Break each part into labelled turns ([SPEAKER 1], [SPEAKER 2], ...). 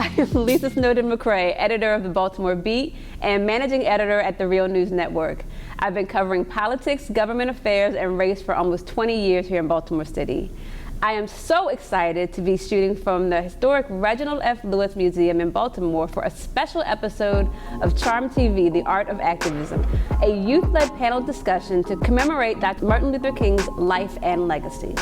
[SPEAKER 1] I am Lisa Snowden McCray, editor of the Baltimore Beat and managing editor at the Real News Network. I've been covering politics, government affairs, and race for almost 20 years here in Baltimore City. I am so excited to be shooting from the historic Reginald F. Museum in Baltimore for a special episode of Charm TV, The Art of Activism, a youth-led panel discussion to commemorate Dr. Martin Luther King's life and legacy.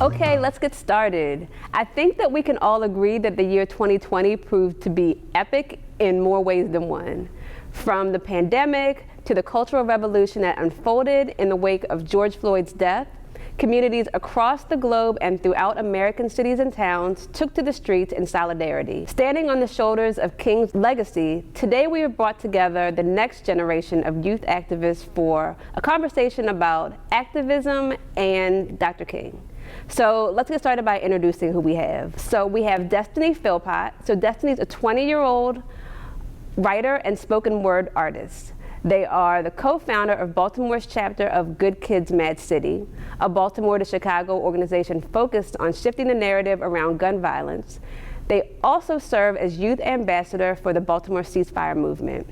[SPEAKER 1] Okay, let's get started. I think that we can all agree that the year 2020 proved to be epic in more ways than one. From the pandemic to the cultural revolution that unfolded in the wake of George Floyd's death, communities across the globe and throughout American cities and towns took to the streets in solidarity. Standing on the shoulders of King's legacy, today we have brought together the next generation of youth activists for a conversation about activism and Dr. King. So let's get started by introducing who we have. So we have Destini Philpot. So Destini's a 20-year-old writer and spoken word artist. They are the co-founder of Baltimore's chapter of Good Kids Mad City, a Baltimore to Chicago organization focused on shifting the narrative around gun violence. They also serve as youth ambassador for the Baltimore ceasefire movement.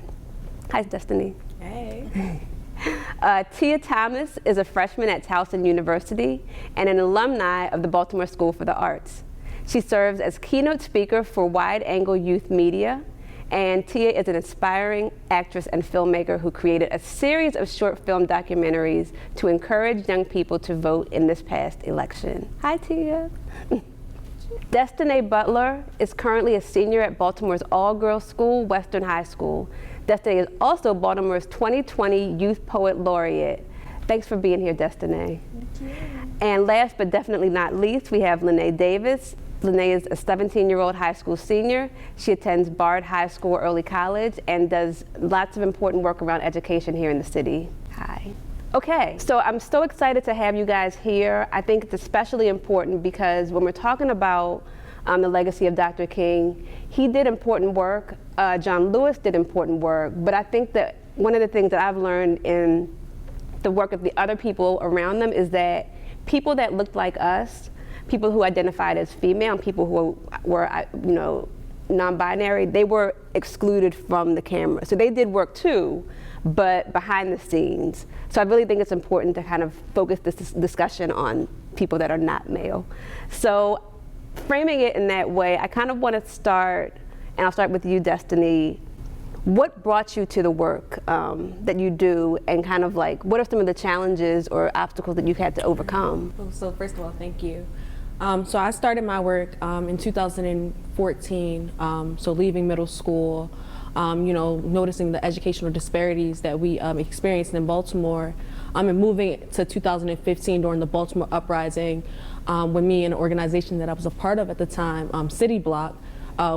[SPEAKER 1] Hi, Destini.
[SPEAKER 2] Hey.
[SPEAKER 1] Tia Thomas is a freshman at Towson University and an alumni of the Baltimore School for the Arts. She serves as keynote speaker for Wide Angle Youth Media, and Tia is an aspiring actress and filmmaker who created a series of short film documentaries to encourage young people to vote in this past election. Hi, Tia. Destinae Butler is currently a senior at Baltimore's all-girls school, Western High School. Destinae is also Baltimore's 2020 Youth Poet Laureate. Thanks for being here, Destinae.
[SPEAKER 2] Thank you.
[SPEAKER 1] And last but definitely not least, we have Lennae Davis. Lennae is a 17-year-old high school senior. She attends Bard High School Early College and does lots of important work around education here in the city. Hi. Okay, so I'm so excited to have you guys here. I think it's especially important because when we're talking about the legacy of Dr. King, he did important work. John Lewis did important work, but I think that one of the things that I've learned in the work of the other people around them is that people that looked like us, people who identified as female, and people who were, non-binary, they were excluded from the camera. So they did work too, but behind the scenes. So I really think it's important to kind of focus this discussion on people that are not male. So framing it in that way, I kind of want to start, and I'll start with you, Destini. What brought you to the work that you do, and kind of like, what are some of the challenges or obstacles that you've had to overcome?
[SPEAKER 2] So first of all, thank you. So I started my work in 2014, so leaving middle school, noticing the educational disparities that we experienced in Baltimore, and moving to 2015 during the Baltimore uprising, when me and an organization that I was a part of at the time, City Block,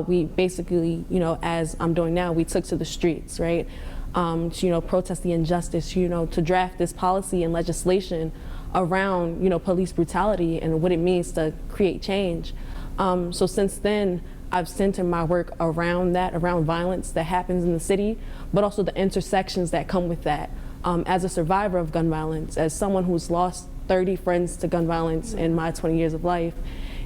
[SPEAKER 2] we basically, as I'm doing now, we took to the streets, right? To, protest the injustice, to draft this policy and legislation around, police brutality and what it means to create change. So since then, I've centered my work around that, around violence that happens in the city, but also the intersections that come with that. As a survivor of gun violence, as someone who's lost 30 friends to gun violence in my 20 years of life,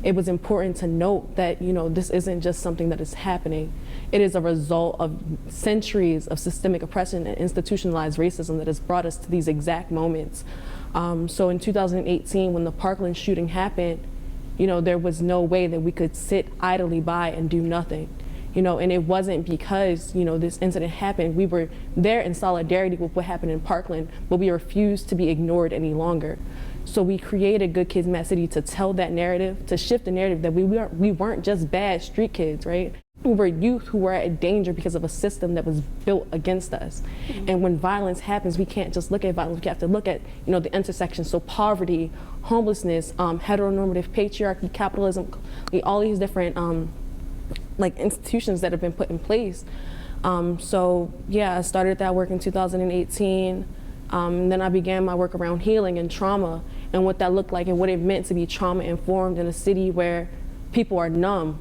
[SPEAKER 2] it was important to note that, this isn't just something that is happening. It is a result of centuries of systemic oppression and institutionalized racism that has brought us to these exact moments. So in 2018, when the Parkland shooting happened, there was no way that we could sit idly by and do nothing. And it wasn't because, this incident happened. We were there in solidarity with what happened in Parkland, but we refused to be ignored any longer. So we created Good Kids Mad City to tell that narrative, to shift the narrative that we weren't just bad street kids, right? We were youth who were at danger because of a system that was built against us. Mm-hmm. And when violence happens, we can't just look at violence, we have to look at, the intersections. So poverty, homelessness, heteronormative patriarchy, capitalism, all these different institutions that have been put in place. So yeah, I started that work in 2018. Then I began my work around healing and trauma and what that looked like and what it meant to be trauma informed in a city where people are numb.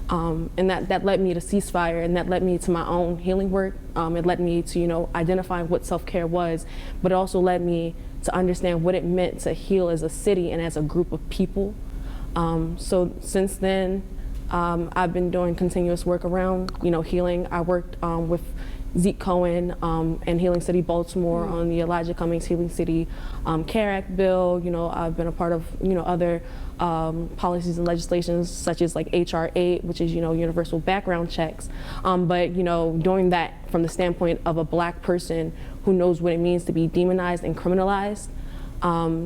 [SPEAKER 2] And that led me to ceasefire, and that led me to my own healing work. It led me to, identifying what self-care was, but it also led me to understand what it meant to heal as a city and as a group of people. So since then, I've been doing continuous work around, healing. I worked with Zeke Cohen and Healing City Baltimore on the Elijah Cummings Healing City Care Act bill. I've been a part of, other policies and legislations such as like HR 8, which is, universal background checks. But, doing that from the standpoint of a Black person who knows what it means to be demonized and criminalized.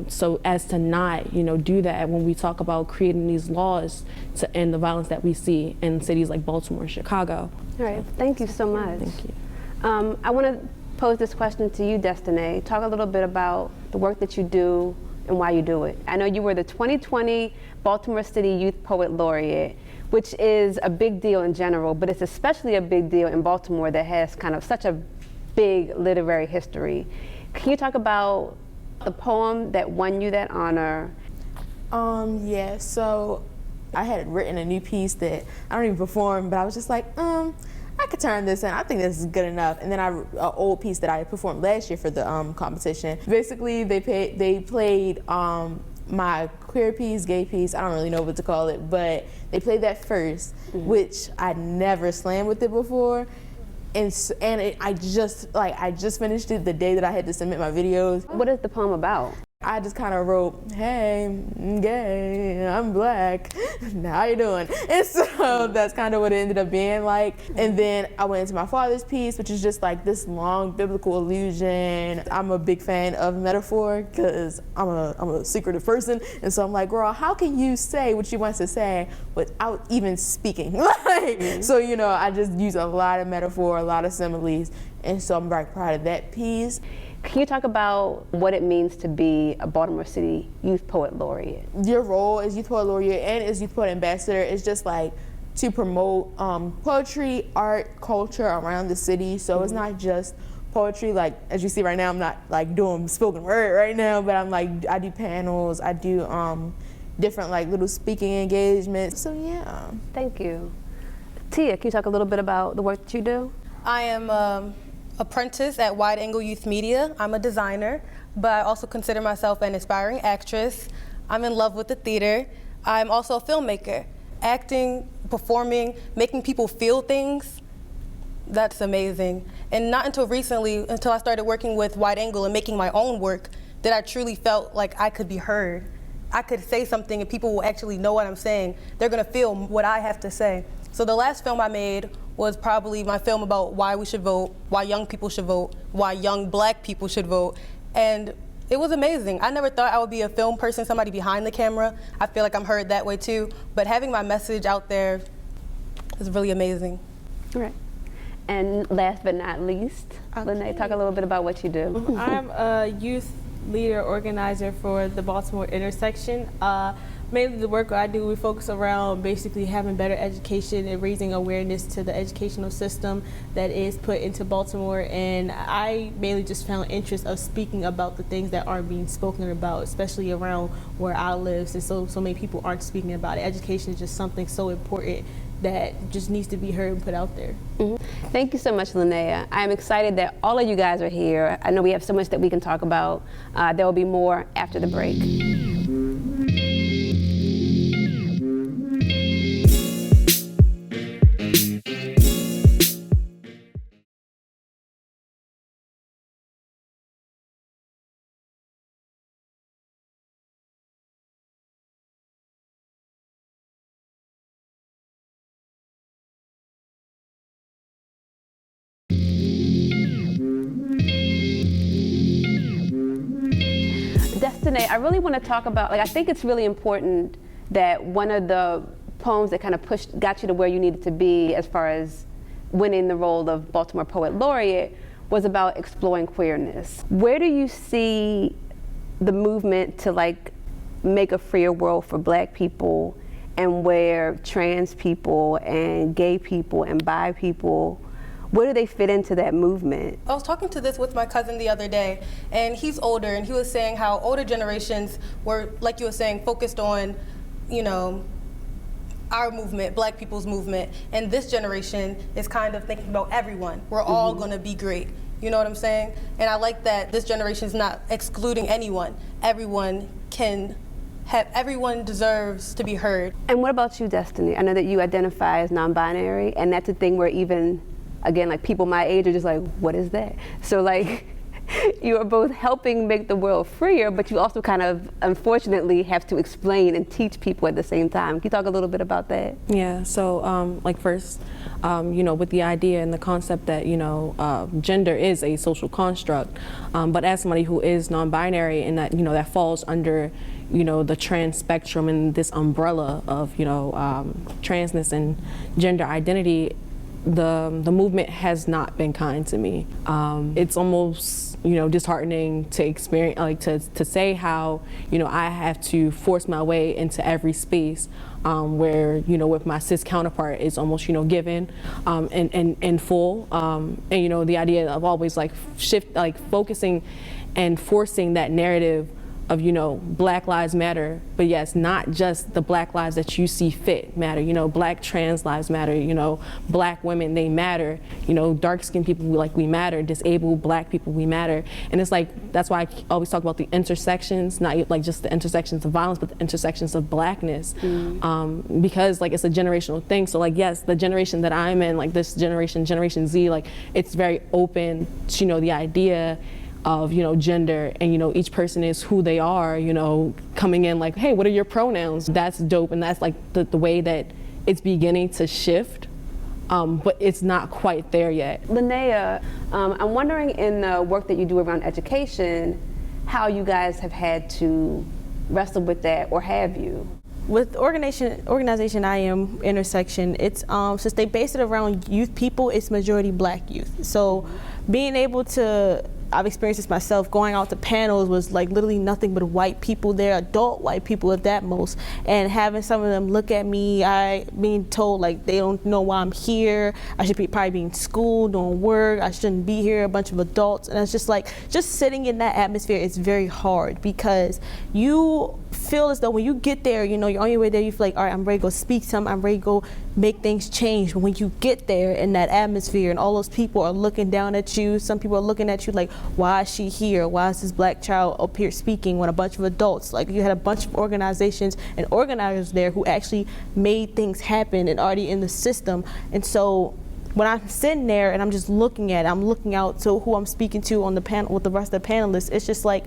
[SPEAKER 2] So as to not, do that when we talk about creating these laws to end the violence that we see in cities like Baltimore and Chicago.
[SPEAKER 1] All right, thank you so much.
[SPEAKER 2] Thank you.
[SPEAKER 1] I want to pose this question to you, Destinae. Talk a little bit about the work that you do and why you do it. I know you were the 2020 Baltimore City Youth Poet Laureate, which is a big deal in general, but it's especially a big deal in Baltimore that has kind of such a big literary history. Can you talk about the poem that won you that honor?
[SPEAKER 3] Yeah, so I had written a new piece that I don't even perform, but I was just like, I could turn this in. I think this is good enough. And then an old piece that I performed last year for the competition. Basically, they played my queer piece, gay piece, I don't really know what to call it, but they played that first, which I never slammed with it before. I just finished it the day that I had to submit my videos.
[SPEAKER 1] What is the poem about?
[SPEAKER 3] I just kind of wrote, hey, I'm gay, I'm Black, how you doing? And so that's kind of what it ended up being like. And then I went into my father's piece, which is just like this long biblical allusion. I'm a big fan of metaphor because I'm a secretive person. And so I'm like, girl, how can you say what you want to say without even speaking? So, I just use a lot of metaphor, a lot of similes. And so I'm very proud of that piece.
[SPEAKER 1] Can you talk about what it means to be a Baltimore City Youth Poet Laureate?
[SPEAKER 3] Your role as Youth Poet Laureate and as Youth Poet Ambassador is just like to promote poetry, art, culture around the city. So it's not just poetry. Like, as you see right now, I'm not like doing spoken word right now, but I do panels, I do different like little speaking engagements. So yeah.
[SPEAKER 1] Thank you. Tia, can you talk a little bit about the work that you do?
[SPEAKER 4] I am apprentice at Wide Angle Youth Media. I'm a designer, but I also consider myself an aspiring actress. I'm in love with the theater. I'm also a filmmaker. Acting, performing, making people feel things, that's amazing. And not until recently, until I started working with Wide Angle and making my own work, that I truly felt like I could be heard. I could say something and people will actually know what I'm saying. They're gonna feel what I have to say. So the last film I made was probably my film about why we should vote, why young people should vote, why young Black people should vote. And it was amazing. I never thought I would be a film person, somebody behind the camera. I feel like I'm heard that way too. But having my message out there is really amazing.
[SPEAKER 1] All right. And last but not least, Lennae, talk a little bit about what you do.
[SPEAKER 5] I'm a youth leader organizer for the Baltimore intersection. Mainly the work I do, we focus around basically having better education and raising awareness to the educational system that is put into Baltimore. And I mainly just found interest of speaking about the things that aren't being spoken about, especially around where I live. And so many people aren't speaking about it. Education is just something so important that just needs to be heard and put out there.
[SPEAKER 1] Thank you so much, Lennae. I'm excited that all of you guys are here. I know we have so much that we can talk about. There will be more after the break. Destinae, I really want to talk about, I think it's really important that one of the poems that kind of got you to where you needed to be as far as winning the role of Baltimore Poet Laureate was about exploring queerness. Where do you see the movement to make a freer world for Black people, and where trans people and gay people and bi people, where do they fit into that movement?
[SPEAKER 4] I was talking to this with my cousin the other day, and he's older, and he was saying how older generations were, like you were saying, focused on, our movement, Black people's movement, and this generation is kind of thinking about everyone. We're all gonna be great. You know what I'm saying? And I like that this generation is not excluding anyone. Everyone can everyone deserves to be heard.
[SPEAKER 1] And what about you, Destiny? I know that you identify as non-binary, and that's a thing where even, again, like people my age are just like, what is that? So like, you are both helping make the world freer, but you also kind of, unfortunately, have to explain and teach people at the same time. Can you talk a little bit about that?
[SPEAKER 2] Yeah, so like first, you know, with the idea and the concept that, you know, gender is a social construct, but as somebody who is non-binary and that, you know, that falls under, you know, the trans spectrum and this umbrella of, you know, transness and gender identity, the movement has not been kind to me. It's almost, you know, disheartening to experience, like to say how, you know, I have to force my way into every space where, you know, with my cis counterpart is almost, you know, given and full. And, you know, the idea of always like focusing and forcing that narrative of, you know, Black Lives Matter, but yes, not just the Black lives that you see fit matter, you know, Black trans lives matter, you know, Black women, they matter, you know, dark-skinned people, we matter, disabled Black people, we matter. And it's like, that's why I always talk about the intersections, not like just the intersections of violence, but the intersections of Blackness, because like it's a generational thing. So like, yes, the generation that I'm in, like this generation, Generation Z, like it's very open to, you know, the idea of, you know, gender, and, you know, each person is who they are, you know, coming in like, hey, what are your pronouns? That's dope, and that's like the way that it's beginning to shift, but it's not quite there yet.
[SPEAKER 1] Lennae, I'm wondering in the work that you do around education, how you guys have had to wrestle with that, or have you?
[SPEAKER 5] With organization I Am Intersection, it's since they base it around youth people, it's majority Black youth. So being able to, I've experienced this myself, going out to panels was like literally nothing but white people there, adult white people at that most, and having some of them look at me, being told like they don't know why I'm here, I should probably be in school, doing work, I shouldn't be here, a bunch of adults, and it's just like, just sitting in that atmosphere is very hard, because you feel as though when you get there, you know, you're on your way there, you feel like, all right, I'm ready to go speak to them, I'm ready to go make things change. But when you get there in that atmosphere and all those people are looking down at you, some people are looking at you like, why is she here? Why is this Black child up here speaking when a bunch of adults, like you had a bunch of organizations and organizers there who actually made things happen and already in the system. And so when I'm sitting there and I'm just looking at it, I'm looking out to who I'm speaking to on the panel with the rest of the panelists, it's just like,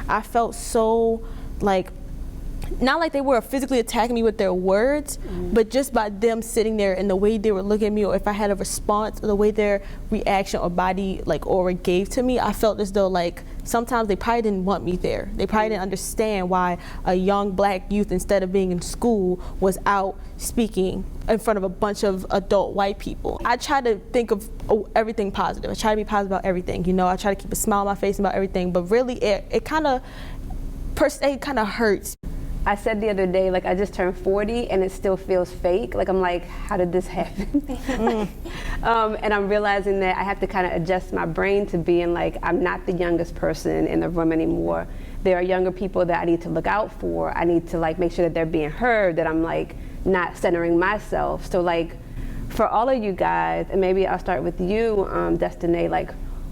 [SPEAKER 5] I felt so like, not like they were physically attacking me with their words, but just by them sitting there and the way they were looking at me, or if I had a response, or the way their reaction or body like aura gave to me, I felt as though like sometimes they probably didn't want me there. They probably didn't understand why a young Black youth, instead of being in school, was out speaking in front of a bunch of adult white people. I try to think of everything positive. I try to be positive about everything. You know, I try to keep a smile on my face about everything, but really it kind of hurts.
[SPEAKER 1] I said the other day, like I just turned 40 and it still feels fake. Like I'm like, how did this happen? And I'm realizing that I have to kind of adjust my brain to being like, I'm not the youngest person in the room anymore. There are younger people that I need to look out for. I need to like make sure that they're being heard, that I'm like not centering myself. So like for all of you guys, and maybe I'll start with you, Destinae, like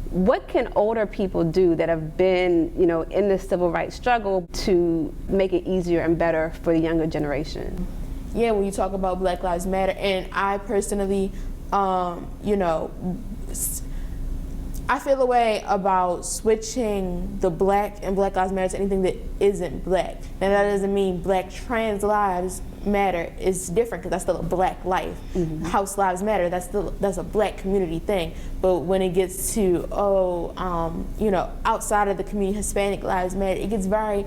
[SPEAKER 1] what can older people do that have been, you know, in this civil rights struggle to make it easier and better for the younger generation?
[SPEAKER 3] Yeah, when you talk about Black Lives Matter, and I personally, you know, I feel a way about switching the Black and Black Lives Matter to anything that isn't Black. Now that doesn't mean Black trans lives matter. It's different because that's still a Black life. House Lives Matter, that's a Black community thing. But when it gets to you know, outside of the community, Hispanic Lives Matter, it gets very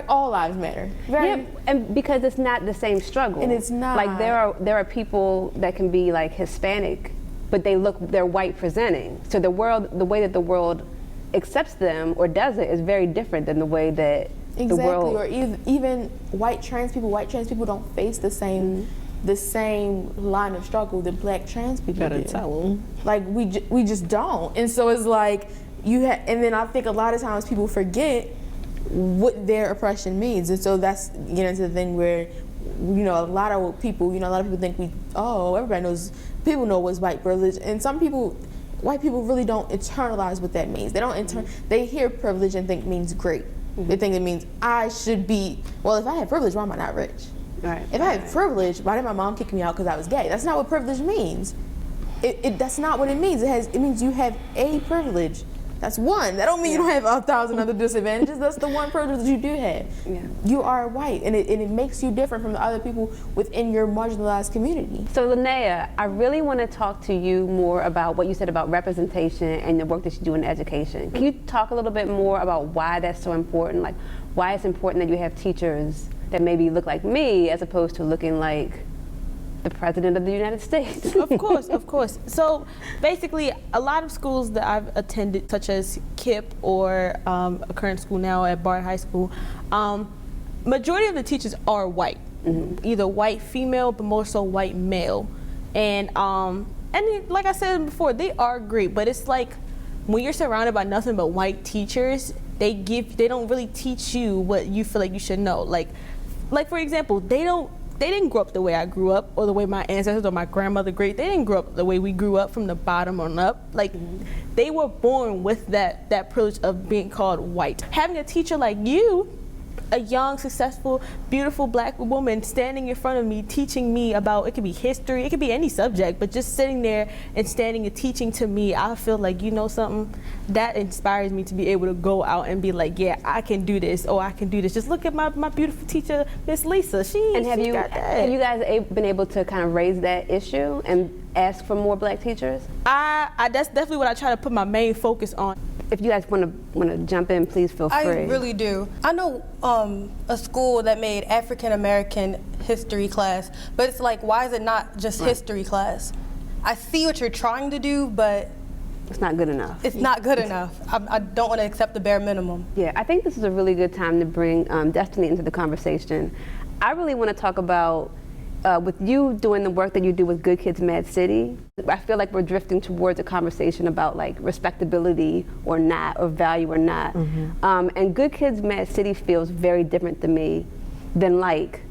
[SPEAKER 3] all lives matter.
[SPEAKER 1] Yeah, and because it's not the same struggle.
[SPEAKER 3] And it's not.
[SPEAKER 1] Like there are people that can be like Hispanic, but they're white presenting. So the way that the world accepts them or does it is very different than the way that the world.
[SPEAKER 3] Or even white trans people don't face the same line of struggle that Black trans people
[SPEAKER 2] Better
[SPEAKER 3] do.
[SPEAKER 2] tell them.
[SPEAKER 3] Like we just don't. And so it's like and then I think a lot of times people forget what their oppression means, and so that's into the thing where, you know, a lot of people think everybody knows. People know what's white privilege, and white people really don't internalize what that means. They don't they hear privilege and think means great. They think it means I should be, well, if I had privilege, why am I not rich?
[SPEAKER 1] Right.
[SPEAKER 3] If I had privilege, why did my mom kick me out because I was gay? That's not what privilege means. That's not what it means. It means you have a privilege. That's one. That don't mean you don't have 1,000 other disadvantages. That's the one privilege that you do have.
[SPEAKER 1] Yeah.
[SPEAKER 3] You are white, and it makes you different from the other people within your marginalized community.
[SPEAKER 1] So Lennae, I really want to talk to you more about what you said about representation and the work that you do in education. Can you talk a little bit more about why that's so important? Like, why it's important that you have teachers that maybe look like me as opposed to looking like the President of the United States?
[SPEAKER 5] Of course, of course. So basically, a lot of schools that I've attended, such as KIPP or a current school now at Bard High School, majority of the teachers are white, either white female, but more so white male. And like I said before, they are great, but it's like when you're surrounded by nothing but white teachers, they don't really teach you what you feel like you should know. Like for example, they didn't grow up the way I grew up, or the way my ancestors or my grandmother they didn't grow up the way we grew up, from the bottom on up. Like, they were born with that privilege of being called white. Having a teacher like you, a young, successful, beautiful black woman standing in front of me, teaching me about, it could be history, it could be any subject, but just sitting there and standing and teaching to me, I feel like, you know something, that inspires me to be able to go out and be like, yeah, I can do this, or I can do this. Just look at my beautiful teacher, Miss Lisa. Have you
[SPEAKER 1] guys been able to kind of raise that issue and ask for more black teachers?
[SPEAKER 5] That's definitely what I try to put my main focus on.
[SPEAKER 1] If you guys want to jump in, please feel free.
[SPEAKER 4] I really do. I know a school that made African American history class, but it's like, why is it not just history class? I see what you're trying to do, but
[SPEAKER 1] it's not good enough.
[SPEAKER 4] It's not good enough. I don't want to accept the bare minimum.
[SPEAKER 1] Yeah, I think this is a really good time to bring Destini into the conversation. I really want to talk about, with you doing the work that you do with Good Kids Mad City, I feel like we're drifting towards a conversation about like respectability or not, or value or not. And Good Kids Mad City feels very different to me than like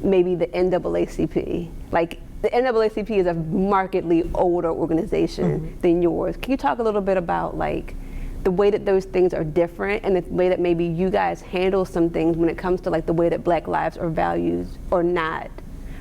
[SPEAKER 1] maybe the NAACP. Like, the NAACP is a markedly older organization than yours. Can you talk a little bit about like the way that those things are different, and the way that maybe you guys handle some things when it comes to like the way that black lives are valued or not,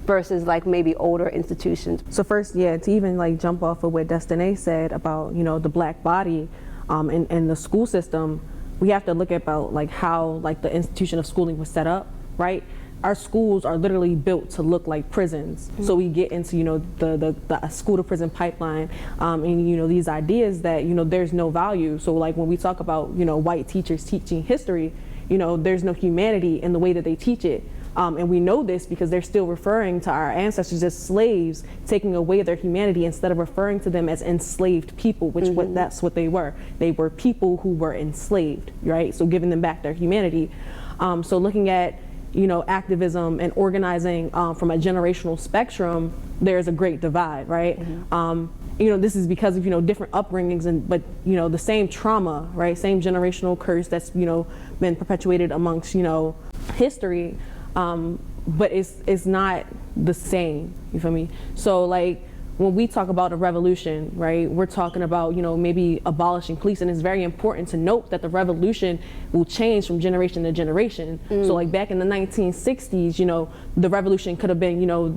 [SPEAKER 1] versus like maybe older institutions?
[SPEAKER 2] So first, yeah, to even like jump off of what Destinae said about, you know, the black body and the school system, we have to look at about like how like the institution of schooling was set up, right? Our schools are literally built to look like prisons. So we get into, you know, the school to prison pipeline, and, you know, these ideas that, you know, there's no value. So like when we talk about, you know, white teachers teaching history, you know, there's no humanity in the way that they teach it. And we know this because they're still referring to our ancestors as slaves, taking away their humanity instead of referring to them as enslaved people, which that's what they were. They were people who were enslaved, right? So giving them back their humanity. So looking at, you know, activism and organizing from a generational spectrum, there's a great divide, right? You know, this is because of, you know, different upbringings, but, you know, the same trauma, right? Same generational curse that's, you know, been perpetuated amongst, you know, history. But it's not the same, you feel me? So like when we talk about a revolution, right, we're talking about, you know, maybe abolishing police, and it's very important to note that the revolution will change from generation to generation. So like back in the 1960s, you know, the revolution could have been, you know,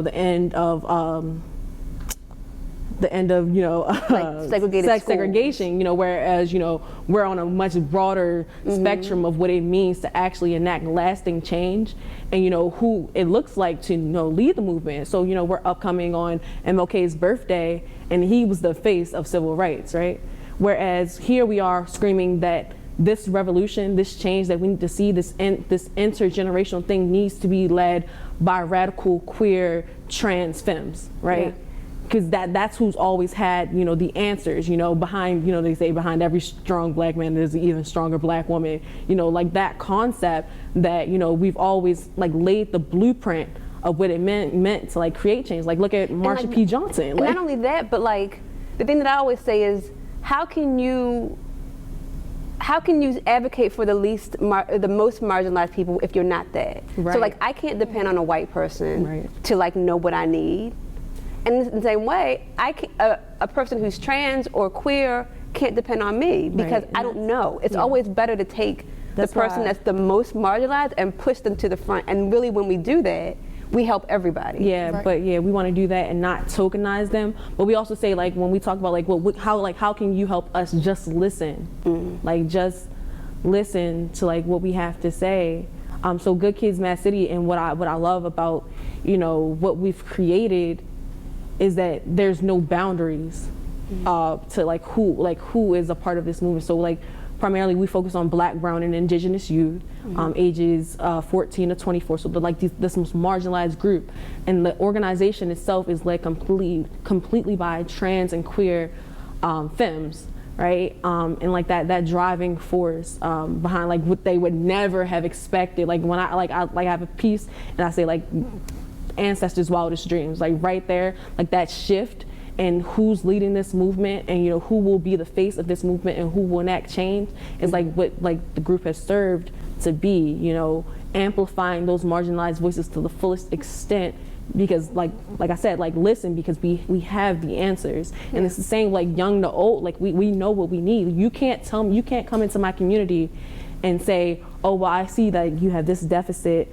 [SPEAKER 2] the end of you know,
[SPEAKER 1] like
[SPEAKER 2] segregation, you know, whereas, you know, we're on a much broader spectrum of what it means to actually enact lasting change, and, you know, who it looks like to, you know, lead the movement. So, you know, we're upcoming on MLK's birthday, and he was the face of civil rights, right? Whereas here we are screaming that this revolution, this change that we need to see, this intergenerational thing needs to be led by radical, queer, trans femmes, right? Yeah. Because that's who's always had, you know, the answers, you know, behind, you know, they say behind every strong black man there's an even stronger black woman, you know, like that concept that, you know, we've always like laid the blueprint of what it meant to like create change. Like look at Marsha P. Johnson.
[SPEAKER 1] And not only that, but like the thing that I always say is, how can you advocate for the most marginalized people if you're not that?
[SPEAKER 2] Right.
[SPEAKER 1] So like I can't depend on a white person to like know what I need. And in the same way, a person who's trans or queer can't depend on me because I don't know. It's always better to take the person that's the most marginalized and push them to the front. And really, when we do that, we help everybody.
[SPEAKER 2] Yeah,
[SPEAKER 3] Right.
[SPEAKER 2] but yeah, we want to do that and not tokenize them. But we also say, like, when we talk about how can you help us just listen? Like, just listen to like what we have to say. So Good Kids Mad City, and what I love about, you know, what we've created is that there's no boundaries to like who is a part of this movement. So like primarily we focus on Black, Brown, and Indigenous youth, ages 14 to 24. So they're like this most marginalized group, and the organization itself is led completely by trans and queer femmes, right? And like that driving force behind like what they would never have expected. Like when I have a piece and I say like ancestors' wildest dreams, like right there, like that shift. And who's leading this movement, and you know who will be the face of this movement, and who will enact change is like what like the group has served to be. You know, amplifying those marginalized voices to the fullest extent, because like I said, like listen, because we have the answers, and it's the same like young to old. Like we know what we need. You can't tell me, you can't come into my community and say, oh well, I see that you have this deficit.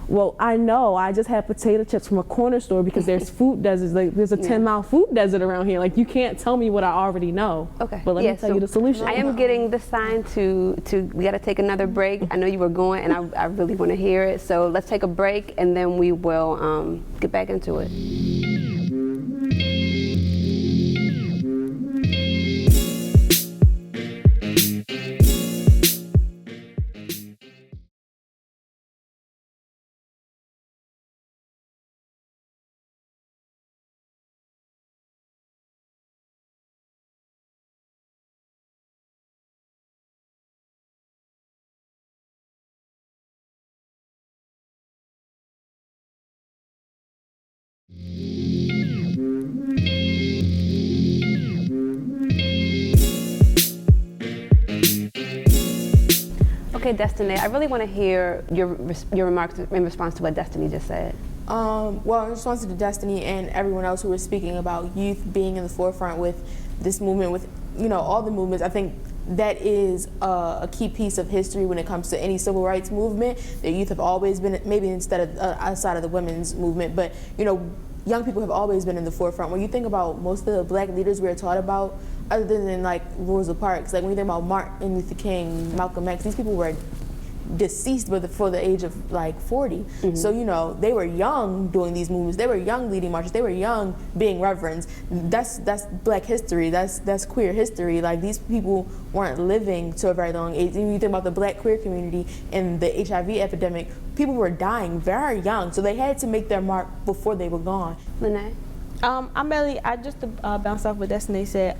[SPEAKER 2] Well, I know, I just had potato chips from a corner store because there's food deserts, like there's a 10-mile food desert around here. Like you can't tell me what I already know.
[SPEAKER 1] Okay.
[SPEAKER 2] But let me tell you the solution.
[SPEAKER 1] I am getting the sign to we got to take another break. I know you were going, and I really want to hear it. So let's take a break, and then we will get back into it. Okay, Destinae, I really want to hear your remarks in response to what Destiny just said.
[SPEAKER 3] Well, in response to Destiny and everyone else who was speaking about youth being in the forefront with this movement, with all the movements, I think that is a key piece of history when it comes to any civil rights movement. The youth have always been, maybe instead of outside of the women's movement, but young people have always been in the forefront. When you think about most of the Black leaders we were taught about, other than like Rosa Parks, like when you think about Martin Luther King, Malcolm X, these people were deceased before the age of like 40. So they were young doing these movements. They were young leading marches. They were young being reverends. That's Black history. That's queer history. Like these people weren't living to a very long age. When you think about the Black queer community and the HIV epidemic, people were dying very young. So they had to make their mark before they were gone.
[SPEAKER 1] Lennae?
[SPEAKER 5] I just to bounce off what Destiny said.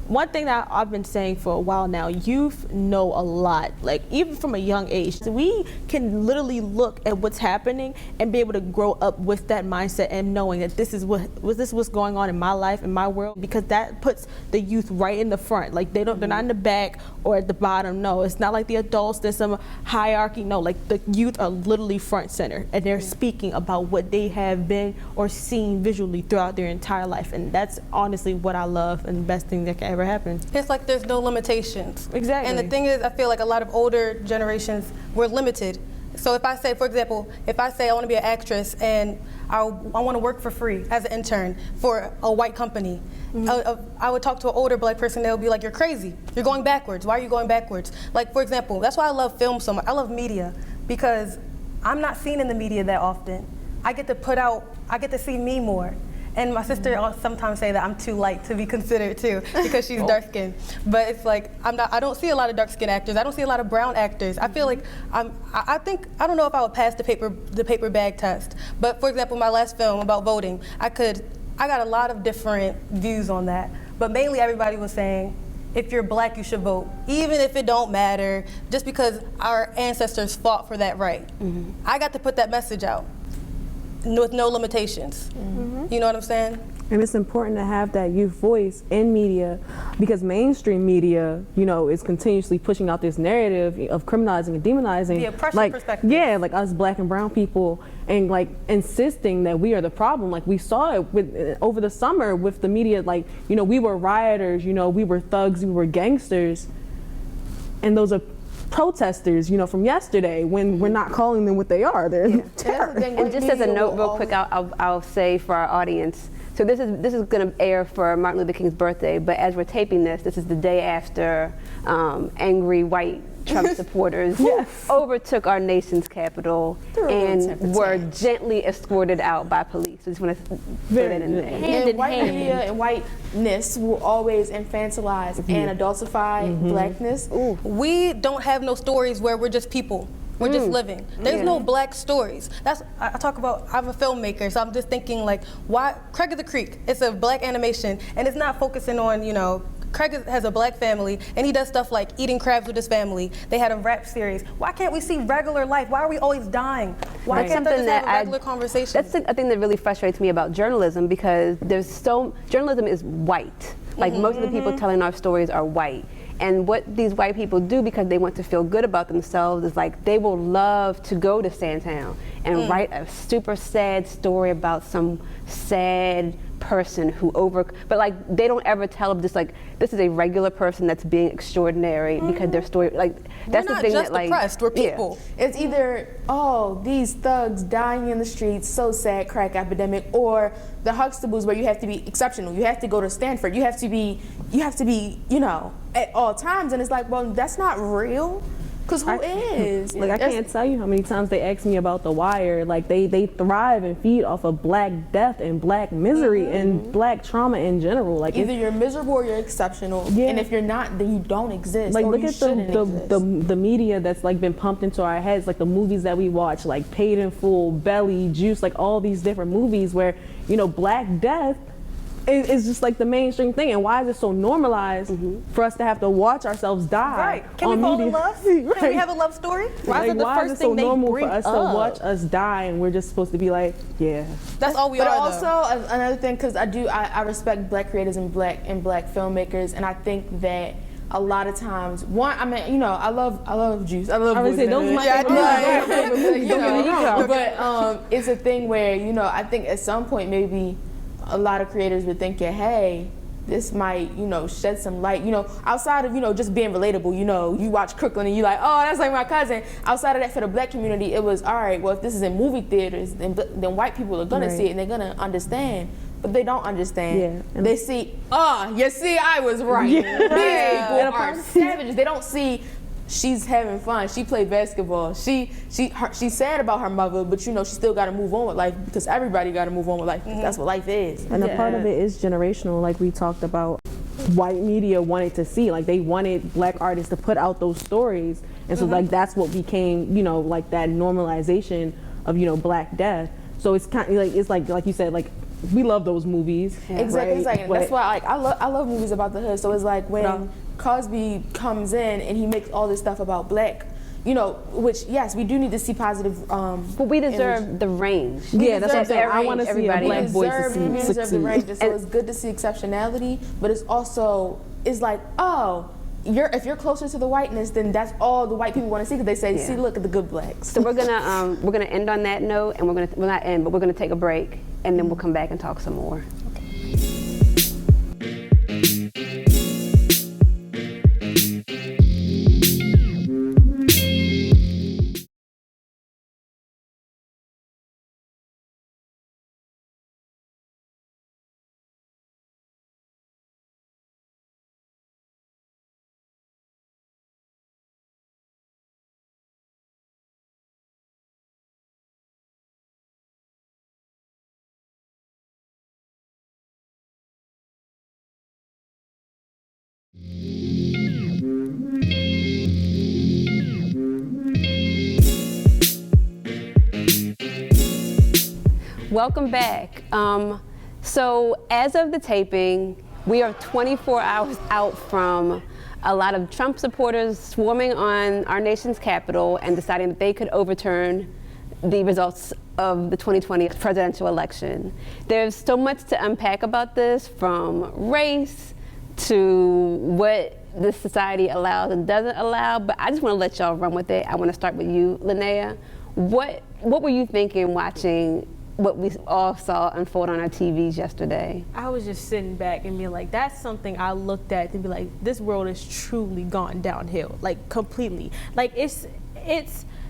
[SPEAKER 5] One thing that I've been saying for a while now, youth know a lot, like even from a young age. So we can literally look at what's happening and be able to grow up with that mindset and knowing that this is what's going on in my life, in my world, because that puts the youth right in the front. Like they're not in the back or at the bottom. No, it's not like the adults, there's some hierarchy. No, like the youth are literally front center, and they're speaking about what they have been or seen visually throughout their entire life. And that's honestly what I love and the best thing that can ever happen.
[SPEAKER 4] It's like there's no limitations.
[SPEAKER 5] Exactly.
[SPEAKER 4] And the thing is, I feel like a lot of older generations were limited. So if I say, for example, I want to be an actress and I want to work for free as an intern for a white company, I would talk to an older Black person, they'll be like, you're crazy. You're going backwards. Why are you going backwards? Like, for example, that's why I love film so much. I love media because I'm not seen in the media that often. I get to see me more. And my sister sometimes say that I'm too light to be considered too, because she's dark skinned. But it's like I don't see a lot of dark skinned actors. I don't see a lot of brown actors. I feel like I don't know if I would pass the paper bag test. But for example, my last film about voting, I got a lot of different views on that. But mainly everybody was saying, if you're Black, you should vote, even if it don't matter, just because our ancestors fought for that right. I got to put that message out with no limitations. You know what I'm saying?
[SPEAKER 2] And it's important to have that youth voice in media, because mainstream media, is continuously pushing out this narrative of criminalizing and demonizing.
[SPEAKER 4] The oppression perspective.
[SPEAKER 2] Yeah, like us Black and brown people, and like insisting that we are the problem. Like we saw it over the summer with the media, like, we were rioters, we were thugs, we were gangsters. And those are protesters, you know, from yesterday when we're not calling them what they are. They're terrorists.
[SPEAKER 1] And just as a note, real quick, I'll say for our audience. So this is going to air for Martin Luther King's birthday, but as we're taping this is the day after angry white Trump supporters overtook our nation's capital and were gently escorted out by police. I just want to put it in there.
[SPEAKER 3] And white media and whiteness will always infantilize and adultify blackness.
[SPEAKER 4] Ooh. We don't have no stories where we're just people. We're just living. There's no black stories. I talk about, I'm a filmmaker, so I'm just thinking like, why, Craig of the Creek, it's a black animation, and it's not focusing on, you know, Craig has a black family, and he does stuff like eating crabs with his family. They had a rap series. Why can't we see regular life? Why are we always dying? Why can't they just have a regular conversation?
[SPEAKER 1] That's a thing that really frustrates me about journalism, because journalism is white. Like most of the people telling our stories are white. And what these white people do, because they want to feel good about themselves, is like they will love to go to Sandtown and write a super sad story about some sad person but like they don't ever tell them just like this is a regular person that's being extraordinary because their story, like that's the thing that like
[SPEAKER 4] we're not just oppressed, we're people.
[SPEAKER 3] It's either these thugs dying in the streets, so sad, crack epidemic, or the Huxtables where you have to be exceptional, you have to go to Stanford, you have to be you know, at all times, and it's like, well, that's not real. Cause who is?
[SPEAKER 2] Like I can't tell you how many times they ask me about The Wire. Like they thrive and feed off of black death and black misery and black trauma in general. Like
[SPEAKER 3] either you're miserable or you're exceptional, and if you're not, then you don't exist.
[SPEAKER 2] Like
[SPEAKER 3] or
[SPEAKER 2] look
[SPEAKER 3] you
[SPEAKER 2] at the media that's like been pumped into our heads, like the movies that we watch, like Paid in Full, Belly, Juice, like all these different movies where, you know, black death is just like the mainstream thing. And why is it so normalized for us to have to watch ourselves die?
[SPEAKER 4] Right. Can we fall in love? Can we have a love story?
[SPEAKER 2] Why is it the first thing they bring up? Why is it so normal for us to watch us die and we're just supposed to be like, yeah.
[SPEAKER 4] That's all we
[SPEAKER 3] are.
[SPEAKER 4] But
[SPEAKER 3] also another thing, because I respect black creators and black filmmakers, and I think that a lot of times, I mean, you know, I love Juice. I love Boys in the Hood. But it's a thing where, you know, I think at some point maybe a lot of creators would think, hey, this might, you know, shed some light, you know, outside of, you know, just being relatable. You know, you watch Crooklyn and you're like, oh, that's like my cousin. Outside of that, for the black community, it was, all right, well, if this is in movie theaters, then white people are gonna see it and they're gonna understand. But they don't understand. Yeah. They see, you see, I was right. These people are savages. They don't see she's having fun. She played basketball. She's sad about her mother, but you know she still got to move on with life, because everybody got to move on with life. That's what life is.
[SPEAKER 2] And a part of it is generational, like we talked about. White media wanted to see, like they wanted black artists to put out those stories, and so like that's what became, you know, like that normalization of, you know, black death. So it's kind of like you said, like we love those movies.
[SPEAKER 3] Exactly. Right? That's why like I love movies about the hood. So it's like when Cosby comes in and he makes all this stuff about black, you know, which yes, we do need to see positive.
[SPEAKER 1] But we deserve the range.
[SPEAKER 2] That's what I'm saying. I want to see a black voice succeed.
[SPEAKER 3] We deserve the range. So it's good to see exceptionality, but it's also like, if you're closer to the whiteness, then that's all the white people want to see, because they say, see, look at the good blacks.
[SPEAKER 1] So we're gonna end on that note, and we're gonna take a break, and then we'll come back and talk some more. Welcome back. So as of the taping, we are 24 hours out from a lot of Trump supporters swarming on our nation's capital and deciding that they could overturn the results of the 2020 presidential election. There's so much to unpack about this, from race to what this society allows and doesn't allow, but I just want to let y'all run with it. I want to start with you, Lennae. What were you thinking watching what we all saw unfold on our TVs yesterday?
[SPEAKER 5] I was just sitting back and being like, that's something I looked at and be like, this world has truly gone downhill, like completely. Like it's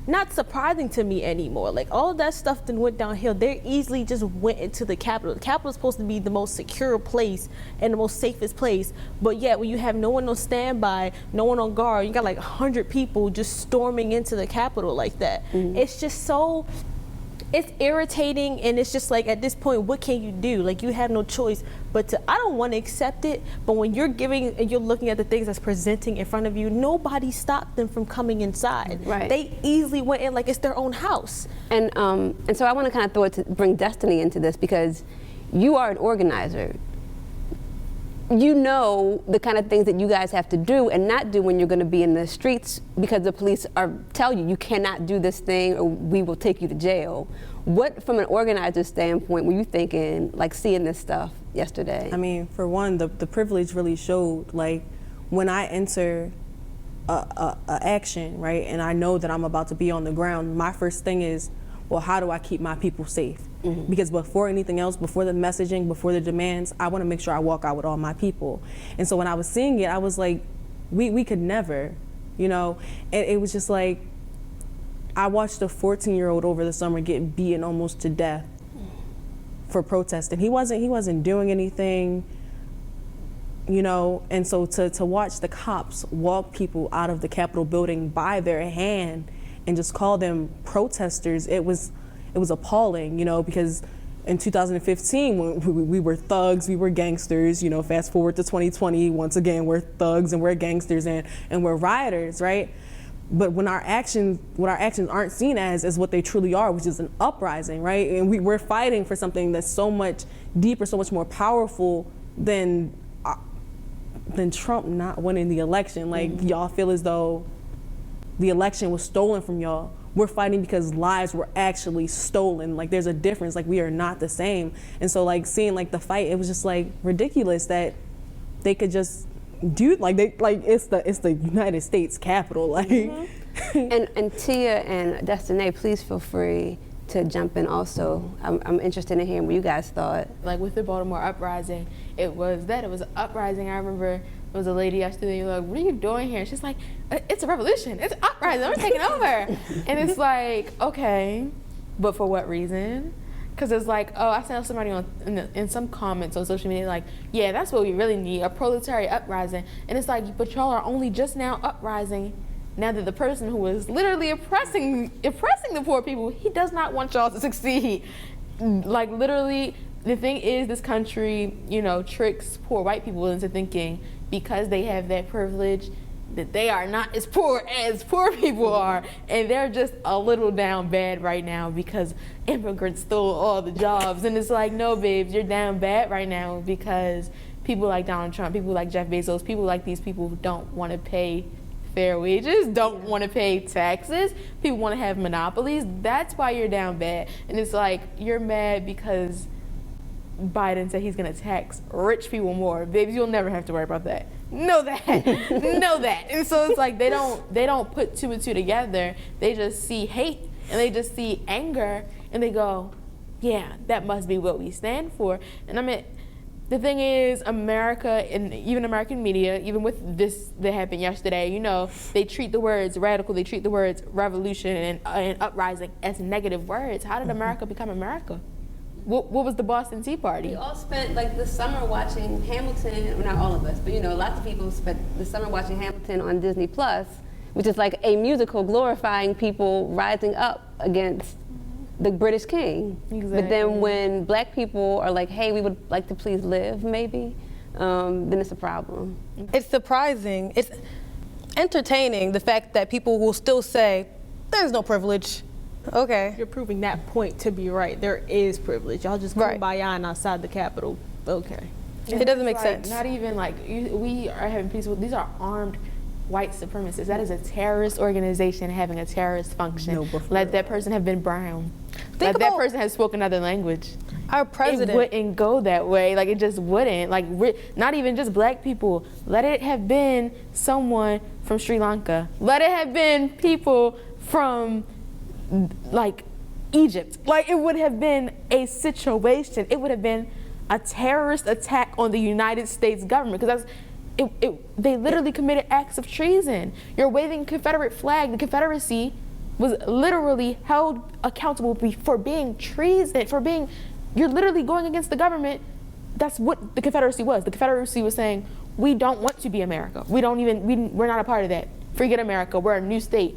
[SPEAKER 5] not surprising to me anymore. Like all of that stuff that went downhill, they easily just went into the Capitol. The Capitol is supposed to be the most secure place and the most safest place, but yet when you have no one on standby, no one on guard, you got like 100 people just storming into the Capitol like that.
[SPEAKER 1] Mm-hmm.
[SPEAKER 5] It's just so, it's irritating, and it's just like, at this point, what can you do? Like, you have no choice but to, I don't want to accept it, but when you're giving and you're looking at the things that's presenting in front of you, nobody stopped them from coming inside.
[SPEAKER 1] Right.
[SPEAKER 5] They easily went in like it's their own house.
[SPEAKER 1] And so I want to kind of bring Destini into this, because you are an organizer. You know the kind of things that you guys have to do and not do when you're going to be in the streets, because the police tell you cannot do this thing or we will take you to jail. What, from an organizer standpoint, were you thinking, like, seeing this stuff yesterday?
[SPEAKER 2] I mean, for one, the privilege really showed. Like, when I enter a action, right, and I know that I'm about to be on the ground, my first thing is, well, how do I keep my people safe? Mm-hmm. Because before anything else, before the messaging, before the demands, I want to make sure I walk out with all my people. And so when I was seeing it, I was like, we could never, you know? And it was just like, I watched a 14-year-old over the summer get beaten almost to death for protesting. He wasn't doing anything, you know? And so to watch the cops walk people out of the Capitol building by their hand and just call them protesters, it was appalling, you know, because in 2015, when we were thugs, we were gangsters, you know, fast forward to 2020, once again, we're thugs and we're gangsters and we're rioters, right? But when our actions aren't seen as what they truly are, which is an uprising, right? And we're fighting for something that's so much deeper, so much more powerful than Trump not winning the election. Like, y'all feel as though the election was stolen from y'all. We're fighting because lives were actually stolen. Like, there's a difference. Like, we are not the same. And so, like, seeing like the fight, it was just like ridiculous that they could just do it's the United States Capitol. Like,
[SPEAKER 1] and Tia and Destinae, please feel free to jump in also. I'm interested in hearing what you guys thought.
[SPEAKER 3] Like, with the Baltimore uprising, it was an uprising. I remember there was a lady yesterday, like, what are you doing here? And she's like, it's a revolution, it's an uprising, we're taking over. And it's like, okay, but for what reason? Because it's like, oh, I saw somebody in some comments on social media like, yeah, that's what we really need, a proletariat uprising. And it's like, but y'all are only just now uprising now that the person who was literally oppressing the poor people, he does not want y'all to succeed. Like, literally, the thing is, this country, you know, tricks poor white people into thinking because they have that privilege that they are not as poor as poor people are, and they're just a little down bad right now because immigrants stole all the jobs. And it's like, no, babes, you're down bad right now because people like Donald Trump, people like Jeff Bezos, people like these people who don't want to pay fair wages, don't want to pay taxes, people want to have monopolies. That's why you're down bad. And it's like, you're mad because Biden said he's going to tax rich people more. Babies, you'll never have to worry about that. Know that. Know that. And so it's like, they don't put two and two together. They just see hate and they just see anger and they go, yeah, that must be what we stand for. And I mean, the thing is, America, and even American media, even with this that happened yesterday, you know, they treat the words radical, they treat the words revolution and uprising as negative words. How did America become America? What was the Boston Tea Party?
[SPEAKER 1] We all spent like the summer watching Hamilton, well, not all of us, but you know, lots of people spent the summer watching Hamilton on Disney Plus, which is like a musical glorifying people rising up against the British king. Exactly. But then when black people are like, hey, we would like to please live, maybe, then it's a problem.
[SPEAKER 4] It's surprising. It's entertaining, the fact that people will still say, there's no privilege. Okay.
[SPEAKER 5] You're proving that point to be right. There is privilege. Y'all just kumbaya outside the Capitol. Okay.
[SPEAKER 4] It doesn't make
[SPEAKER 3] like,
[SPEAKER 4] sense.
[SPEAKER 3] Not even like, we are having peaceful, these are armed white supremacists. That is a terrorist organization having a terrorist function. No, let that person have been brown. Let that person have spoken another language.
[SPEAKER 4] Our president.
[SPEAKER 3] It wouldn't go that way. Like, it just wouldn't. Like, not even just black people. Let it have been someone from Sri Lanka. Let it have been people from, like, Egypt. Like, it would have been a situation. It would have been a terrorist attack on the United States government, because they literally committed acts of treason. You're waving a Confederate flag. The Confederacy was literally held accountable for being treason, you're literally going against the government. That's what the Confederacy was. The Confederacy was saying, we don't want to be America. We're not a part of that. Forget America, we're a new state.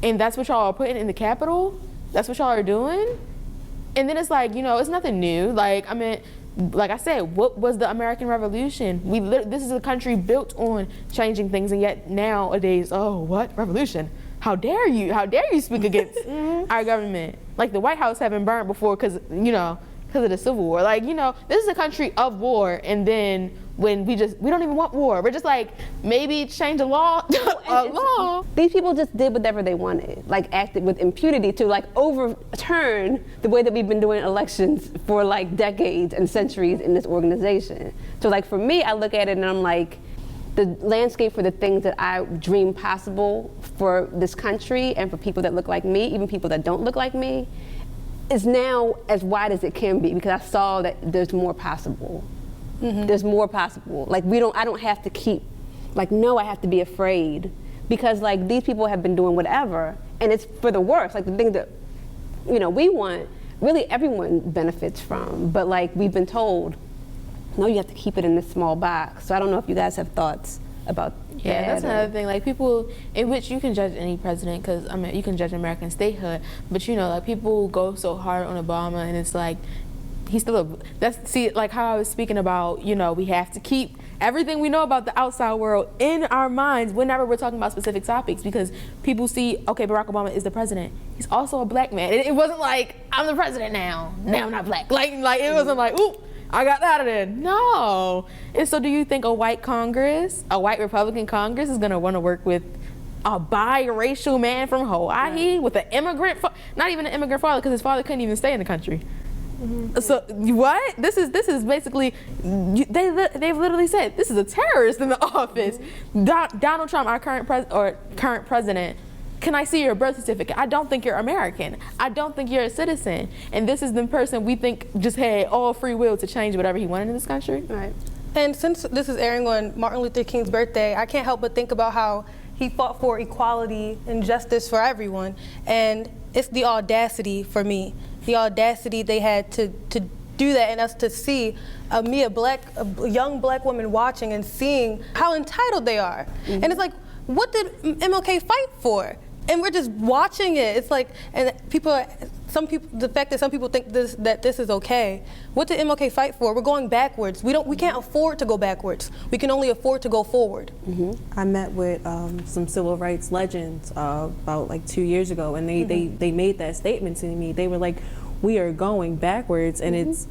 [SPEAKER 3] And that's what y'all are putting in the Capitol? That's what y'all are doing? And then it's like, it's nothing new. Like, I mean, like I said, what was the American Revolution? This is a country built on changing things, and yet nowadays, oh, what? Revolution? How dare you? How dare you speak against our government? Like, the White House haven't burned before because of the Civil War. Like, this is a country of war, and then when we don't even want war. We're just like, maybe change a law.
[SPEAKER 1] These people just did whatever they wanted, like acted with impunity to like overturn the way that we've been doing elections for like decades and centuries in this organization. So like for me, I look at it and I'm like, the landscape for the things that I dream possible for this country and for people that look like me, even people that don't look like me, is now as wide as it can be, because I saw that there's more possible. Mm-hmm. There's more possible. Like I don't have to keep, like, no, I have to be afraid, because like these people have been doing whatever, and it's for the worse. Like the things that, we want, really everyone benefits from, but like we've been told, no, you have to keep it in this small box. So I don't know if you guys have thoughts about that.
[SPEAKER 3] Yeah, that's another thing. Like, people, in which you can judge any president, because you can judge American statehood, but like people go so hard on Obama, and it's like, he's still like how I was speaking about, we have to keep everything we know about the outside world in our minds whenever we're talking about specific topics, because people see, okay, Barack Obama is the president. He's also a black man. It wasn't like, I'm the president now I'm not black. Like it wasn't like, ooh, I got that out of there. No. And so do you think a white Republican Congress is gonna wanna work with a biracial man from Hawaii with an immigrant, not even an immigrant father, because his father couldn't even stay in the country? Mm-hmm. So what? This is basically, they've literally said this is a terrorist in the office. Mm-hmm. Donald Trump, our current president. Can I see your birth certificate? I don't think you're American. I don't think you're a citizen. And this is the person we think just had all free will to change whatever he wanted in this country.
[SPEAKER 1] Right.
[SPEAKER 4] And since this is airing on Martin Luther King's birthday, I can't help but think about how he fought for equality and justice for everyone. And it's the audacity for me. The audacity they had to do that, and us to see a young black woman watching and seeing how entitled they are. Mm-hmm. And it's like, what did MLK fight for? And we're just watching it. It's like, and the fact that some people think that this is okay. What did MLK fight for? We're going backwards. We can't afford to go backwards. We can only afford to go forward.
[SPEAKER 2] Mm-hmm. I met with some civil rights legends about like 2 years ago, and they made that statement to me. They were like, we are going backwards, and it's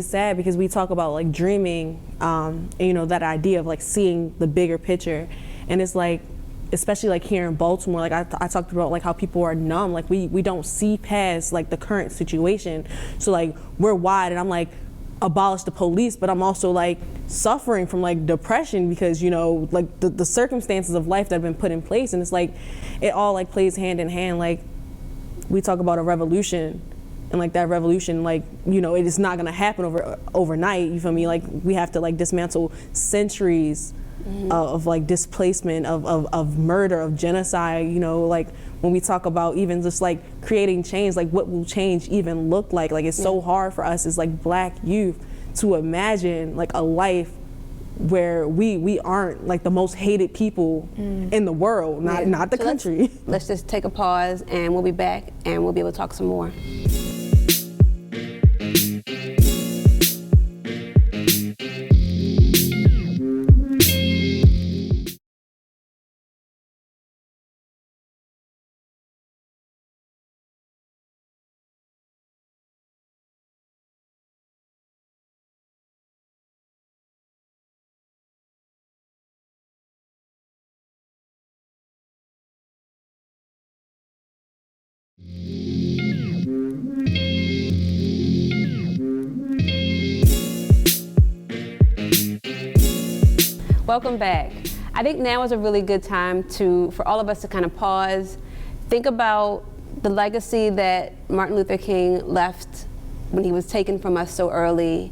[SPEAKER 2] sad, because we talk about like dreaming, that idea of like seeing the bigger picture, and it's like, especially like here in Baltimore, like I talked about like how people are numb, like we don't see past like the current situation. So like we're wide, and I'm like, abolish the police, but I'm also like suffering from like depression, because like the circumstances of life that have been put in place, and it's like it all like plays hand in hand. Like we talk about a revolution, and like that revolution, like it is not gonna happen overnight. You feel me? Like we have to like dismantle centuries of like displacement, of murder, of genocide. Like when we talk about even just like creating change, like what will change even look like? Like it's so hard for us as like black youth to imagine like a life where we aren't like the most hated people in the world, not the country.
[SPEAKER 1] Let's just take a pause, and we'll be back, and we'll be able to talk some more. Welcome back. I think now is a really good time for all of us to kind of pause, think about the legacy that Martin Luther King left when he was taken from us so early,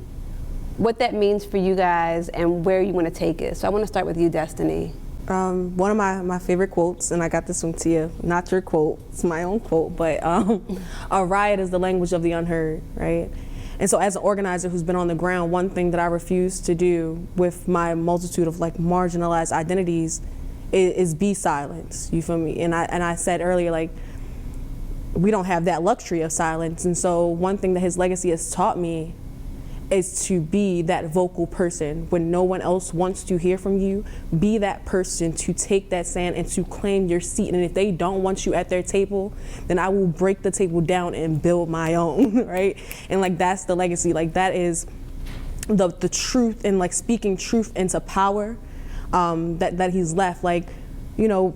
[SPEAKER 1] what that means for you guys and where you want to take it. So I want to start with you, Destini.
[SPEAKER 2] One of my favorite quotes, and I got this from Tia, not your quote, it's my own quote, but a riot is the language of the unheard, right? And so as an organizer who's been on the ground, one thing that I refuse to do with my multitude of like marginalized identities is be silent, you feel me? And I said earlier, like, we don't have that luxury of silence. And so one thing that his legacy has taught me is to be that vocal person. When no one else wants to hear from you, be that person to take that stand and to claim your seat. And if they don't want you at their table, then I will break the table down and build my own, right? And like, that's the legacy. Like, that is the truth, and like speaking truth into power that he's left. Like, you know,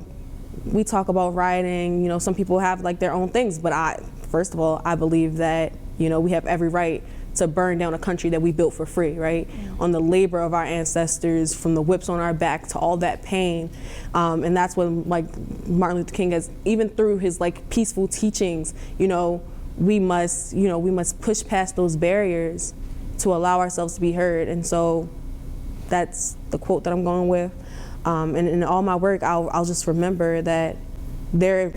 [SPEAKER 2] we talk about rioting, you know, some people have like their own things, but first of all, I believe that, you know, we have every right to burn down a country that we built for free, right? On the labor of our ancestors, from the whips on our back to all that pain. And that's when, like, Martin Luther King has, even through his like peaceful teachings, you know, we must push past those barriers to allow ourselves to be heard. And so that's the quote that I'm going with. And in all my work, I'll just remember that there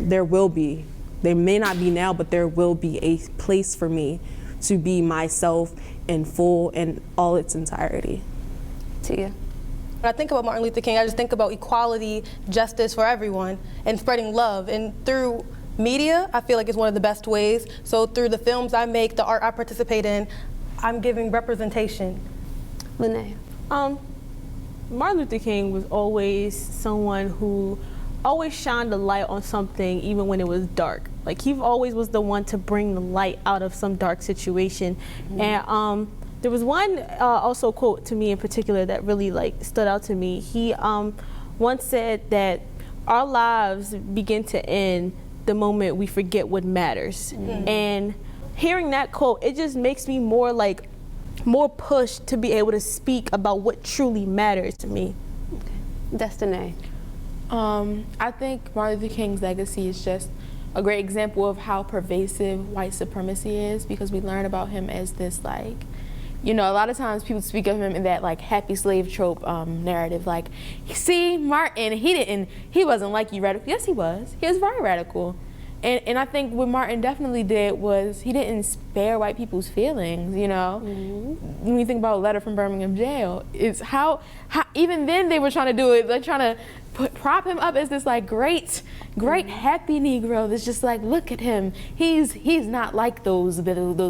[SPEAKER 2] may not be now, but there will be a place for me to be myself in full and all its entirety.
[SPEAKER 1] Tia.
[SPEAKER 4] When I think about Martin Luther King, I just think about equality, justice for everyone, and spreading love. And through media, I feel like it's one of the best ways. So through the films I make, the art I participate in, I'm giving representation.
[SPEAKER 1] Lennae.
[SPEAKER 5] Martin Luther King was always someone who always shined the light on something even when it was dark. Like, he always was the one to bring the light out of some dark situation. And there was one also quote to me in particular that really like stood out to me. He once said that our lives begin to end the moment we forget what matters. And hearing that quote, it just makes me more pushed to be able to speak about what truly matters to me.
[SPEAKER 1] Destinae.
[SPEAKER 3] I think Martin Luther King's legacy is just a great example of how pervasive white supremacy is, because we learn about him as this, like, you know, a lot of times people speak of him in that like happy slave trope narrative, like, see, Martin, he wasn't like you radical. Yes, he was very radical. And I think what Martin definitely did was he didn't spare white people's feelings, you know? When you think about a letter from Birmingham jail, it's how even then they were trying to do it, like trying to prop him up as this like great happy Negro that's just like, look at him, he's not like those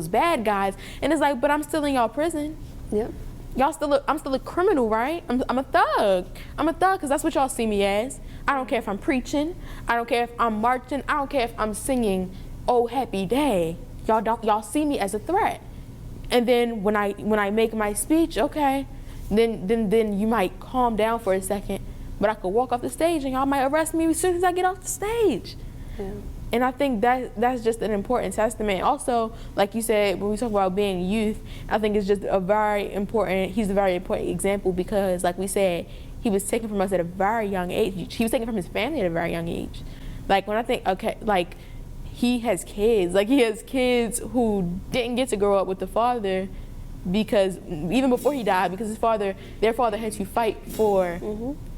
[SPEAKER 3] bad guys. And it's like, but I'm still in y'all prison.
[SPEAKER 1] Yep.
[SPEAKER 3] I'm still a criminal, right? I'm a thug. I'm a thug because that's what y'all see me as. I don't care if I'm preaching. I don't care if I'm marching. I don't care if I'm singing "Oh Happy Day." Y'all see me as a threat. And then when I make my speech, okay, then you might calm down for a second. But I could walk off the stage and y'all might arrest me as soon as I get off the stage. Yeah. And I think that's just an important testament. Also, like you said, when we talk about being youth, I think it's just he's a very important example, because like we said, he was taken from us at a very young age. He was taken from his family at a very young age. Like, when I think, okay, like, he has kids. Like, he has kids who didn't get to grow up with the father, because even before he died, because their father had to fight for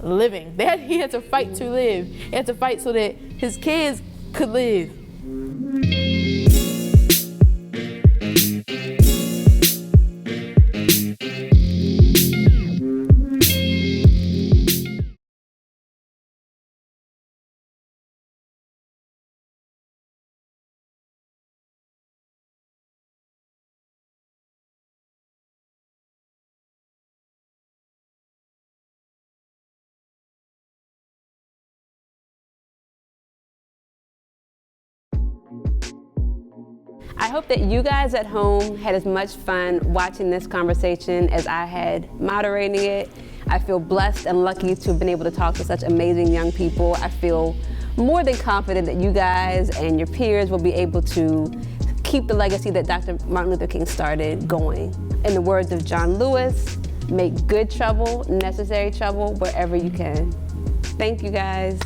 [SPEAKER 3] living. He had to fight to live. He had to fight so that his kids could live.
[SPEAKER 1] I hope that you guys at home had as much fun watching this conversation as I had moderating it. I feel blessed and lucky to have been able to talk to such amazing young people. I feel more than confident that you guys and your peers will be able to keep the legacy that Dr. Martin Luther King started going. In the words of John Lewis, make good trouble, necessary trouble, wherever you can. Thank you guys.